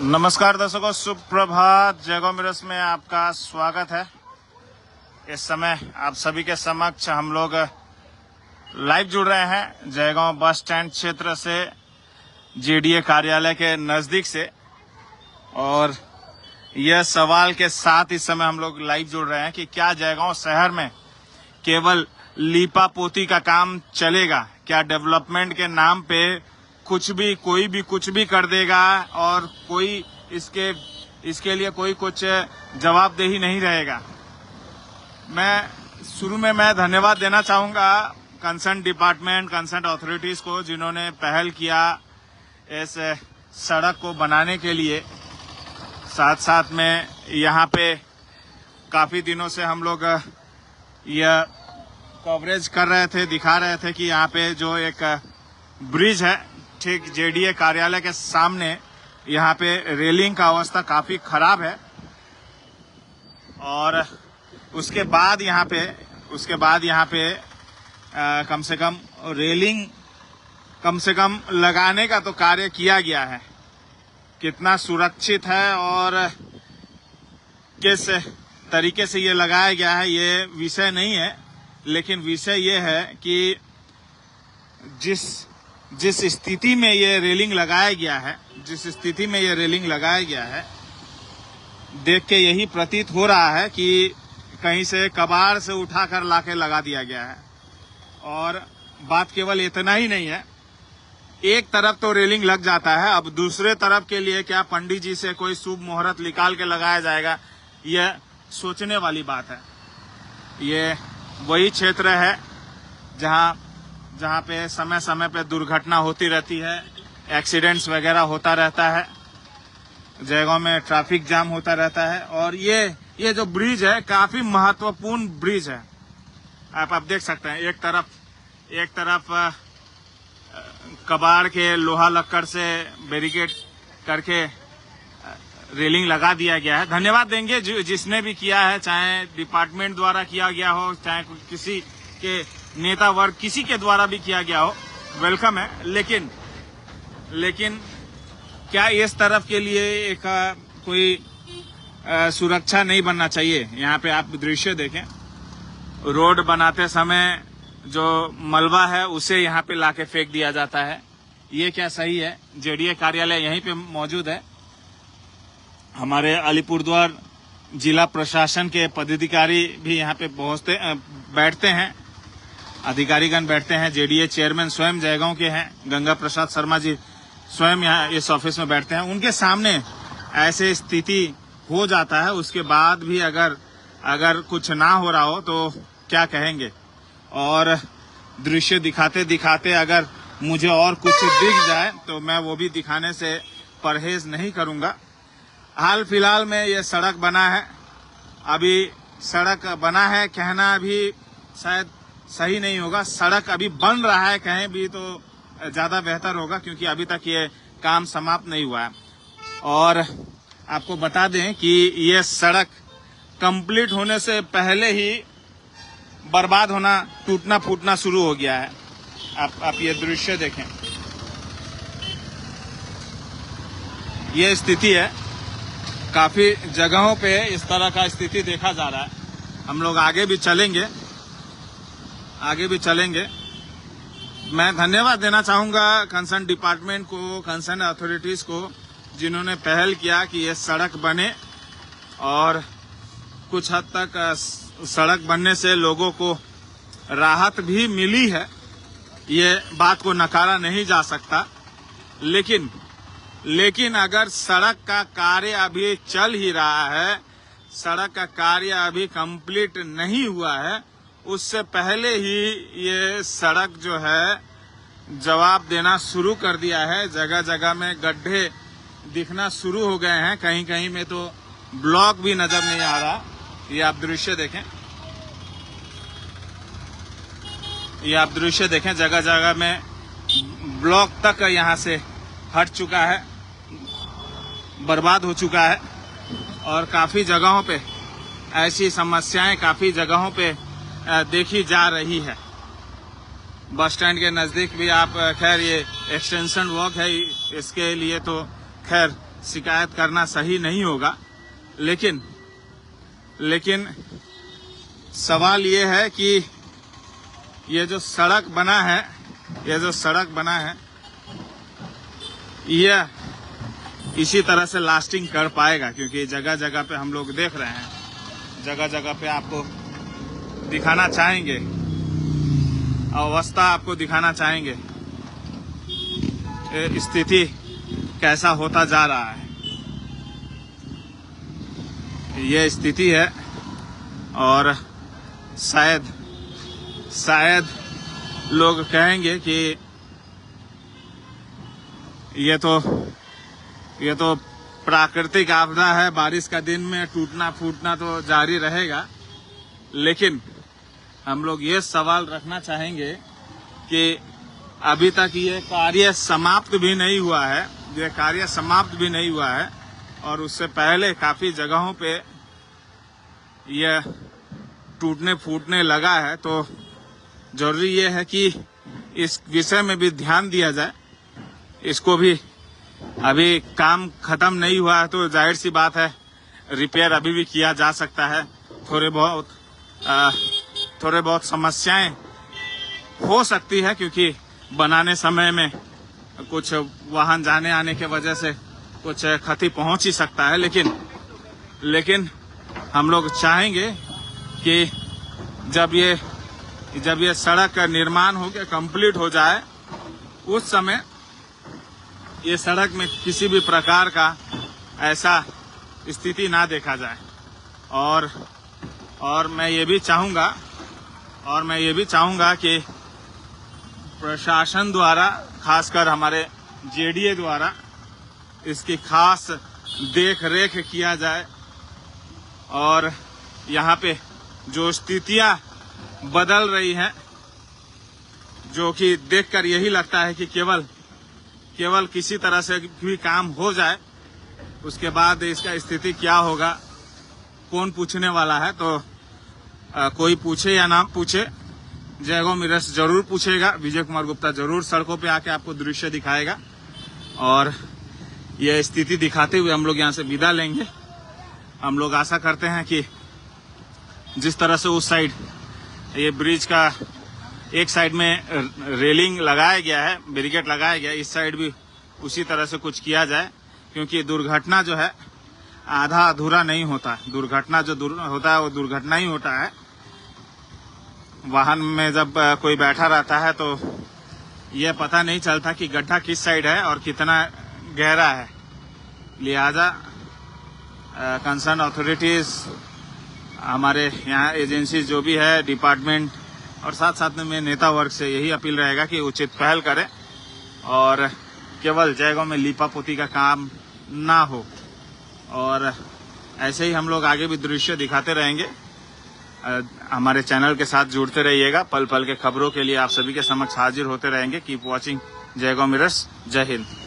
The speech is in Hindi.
नमस्कार दर्शकों, सुप्रभात। जयगांव मिरस में आपका स्वागत है। इस समय आप सभी के समक्ष हम लोग लाइव जुड़ रहे हैं जयगांव बस स्टैंड क्षेत्र से, जेडीए कार्यालय के नजदीक से। और यह सवाल के साथ इस समय हम लोग लाइव जुड़ रहे हैं कि क्या जयगांव शहर में केवल लीपा पोती का काम चलेगा? क्या डेवलपमेंट के नाम पे कोई भी कुछ भी कर देगा और कोई इसके लिए कोई कुछ जवाबदेही नहीं रहेगा? मैं शुरू में धन्यवाद देना चाहूंगा कंसर्न डिपार्टमेंट, कंसर्न अथॉरिटीज को, जिन्होंने पहल किया इस सड़क को बनाने के लिए। साथ साथ में यहाँ पे काफी दिनों से हम लोग यह कवरेज कर रहे थे, दिखा रहे थे कि यहाँ पे जो एक ब्रिज है ठीक जेडीए कार्यालय के सामने, यहाँ पे रेलिंग का अवस्था काफी खराब है। और उसके बाद यहाँ पे कम से कम रेलिंग लगाने का तो कार्य किया गया है। कितना सुरक्षित है और किस तरीके से ये लगाया गया है ये विषय नहीं है, लेकिन विषय ये है कि जिस स्थिति में ये रेलिंग लगाया गया है, देख के यही प्रतीत हो रहा है कि कहीं से कबाड़ से उठाकर लाके लगा दिया गया है। और बात केवल इतना ही नहीं है, एक तरफ तो रेलिंग लग जाता है, अब दूसरे तरफ के लिए क्या पंडित जी से कोई शुभ मुहूर्त निकाल के लगाया जाएगा? यह सोचने वाली बात है। ये वही क्षेत्र है जहाँ पे समय समय पे दुर्घटना होती रहती है, एक्सीडेंट्स वगैरह होता रहता है, जयगांव में ट्रैफिक जाम होता रहता है। और ये जो ब्रिज है काफी महत्वपूर्ण ब्रिज है। आप देख सकते हैं, एक तरफ कबाड़ के लोहा लक्कड़ से बैरिकेड करके रेलिंग लगा दिया गया है। धन्यवाद देंगे जिसने भी किया है, चाहे डिपार्टमेंट द्वारा किया गया हो, चाहे किसी के नेता वर्ग किसी के द्वारा भी किया गया हो, वेलकम है। लेकिन क्या इस तरफ के लिए एक कोई सुरक्षा नहीं बनना चाहिए? यहाँ पे आप दृश्य देखें, रोड बनाते समय जो मलबा है उसे यहाँ पे लाके फेंक दिया जाता है। ये क्या सही है? जेडीए कार्यालय यहीं पे मौजूद है। हमारे अलीपुरद्वार जिला प्रशासन के पदाधिकारी भी यहाँ पे बैठते हैं, अधिकारीगण बैठते हैं। जेडीए चेयरमैन स्वयं जयगांव के हैं, गंगा प्रसाद शर्मा जी स्वयं यहाँ इस ऑफिस में बैठते हैं। उनके सामने ऐसे स्थिति हो जाता है, उसके बाद भी अगर कुछ ना हो रहा हो तो क्या कहेंगे? और दृश्य दिखाते दिखाते अगर मुझे और कुछ दिख जाए तो मैं वो भी दिखाने से परहेज नहीं करूंगा। हाल फिलहाल में ये सड़क बना है, अभी सड़क बना है कहना भी शायद सही नहीं होगा। सड़क अभी बन रहा है कहें भी तो ज्यादा बेहतर होगा, क्योंकि अभी तक ये काम समाप्त नहीं हुआ है। और आपको बता दें कि ये सड़क कंप्लीट होने से पहले ही बर्बाद होना, टूटना फूटना शुरू हो गया है। आप ये दृश्य देखें, ये स्थिति है। काफी जगहों पे इस तरह का स्थिति देखा जा रहा है। हम लोग आगे भी चलेंगे। मैं धन्यवाद देना चाहूंगा कंसर्न डिपार्टमेंट को, कंसर्न अथॉरिटीज को, जिन्होंने पहल किया कि ये सड़क बने। और कुछ हद तक सड़क बनने से लोगों को राहत भी मिली है, ये बात को नकारा नहीं जा सकता। लेकिन अगर सड़क का कार्य अभी चल ही रहा है, सड़क का कार्य अभी कंप्लीट नहीं हुआ है, उससे पहले ही ये सड़क जो है जवाब देना शुरू कर दिया है। जगह जगह में गड्ढे दिखना शुरू हो गए हैं, कहीं कहीं में तो ब्लॉक भी नजर नहीं आ रहा। ये आप दृश्य देखें, जगह जगह में ब्लॉक तक यहाँ से हट चुका है, बर्बाद हो चुका है। और काफी जगहों पे ऐसी समस्याएं देखी जा रही है। बस स्टैंड के नजदीक भी आप खैर ये एक्सटेंशन वर्क है, इसके लिए तो खैर शिकायत करना सही नहीं होगा, लेकिन सवाल ये है कि ये जो सड़क बना है यह इसी तरह से लास्टिंग कर पाएगा, क्योंकि जगह जगह पे हम लोग देख रहे हैं, जगह जगह पे आपको दिखाना चाहेंगे, अवस्था आपको दिखाना चाहेंगे स्थिति कैसा होता जा रहा है। ये स्थिति है और शायद लोग कहेंगे कि ये तो प्राकृतिक आपदा है, बारिश का दिन में टूटना फूटना तो जारी रहेगा। लेकिन हम लोग ये सवाल रखना चाहेंगे कि अभी तक ये कार्य समाप्त भी नहीं हुआ है, और उससे पहले काफी जगहों पे यह टूटने फूटने लगा है। तो जरूरी ये है कि इस विषय में भी ध्यान दिया जाए। इसको भी अभी काम खत्म नहीं हुआ है तो जाहिर सी बात है रिपेयर अभी भी किया जा सकता है। थोड़े बहुत समस्याएं हो सकती है, क्योंकि बनाने समय में कुछ वाहन जाने आने के वजह से कुछ क्षति पहुंच ही सकता है। लेकिन हम लोग चाहेंगे कि जब ये सड़क का निर्माण हो के कंप्लीट हो जाए, उस समय ये सड़क में किसी भी प्रकार का ऐसा स्थिति ना देखा जाए। और मैं ये भी चाहूंगा कि प्रशासन द्वारा, खासकर हमारे जेडीए द्वारा इसकी खास देख रेख किया जाए, और यहाँ पे जो स्थितियां बदल रही हैं, जो कि देखकर यही लगता है कि केवल किसी तरह से भी काम हो जाए, उसके बाद इसका स्थिति क्या होगा कौन पूछने वाला है। तो कोई पूछे या ना पूछे, जयगो मिरर्स जरूर पूछेगा, विजय कुमार गुप्ता जरूर सड़कों पे आके आपको दृश्य दिखाएगा, और यह स्थिति दिखाते हुए हम लोग यहाँ से विदा लेंगे। हम लोग आशा करते हैं कि जिस तरह से उस साइड ये ब्रिज का एक साइड में रेलिंग लगाया गया है, बैरिकेड लगाया गया है, इस साइड भी उसी तरह से कुछ किया जाए, क्योंकि दुर्घटना जो है आधा अधूरा नहीं होता। दुर्घटना जो होता है वो दुर्घटना ही होता है। वाहन में जब कोई बैठा रहता है तो ये पता नहीं चलता कि गड्ढा किस साइड है और कितना गहरा है। लिहाजा कंसर्न अथॉरिटीज, हमारे यहाँ एजेंसी जो भी है, डिपार्टमेंट, और साथ में नेता वर्ग से यही अपील रहेगा कि उचित पहल करें और केवल जयगांव में लीपापोती का काम ना हो। और ऐसे ही हम लोग आगे भी दृश्य दिखाते रहेंगे। हमारे चैनल के साथ जुड़ते रहिएगा। पल पल के खबरों के लिए आप सभी के समक्ष हाजिर होते रहेंगे। Keep watching Jaigaon mirrors. जय हिंद।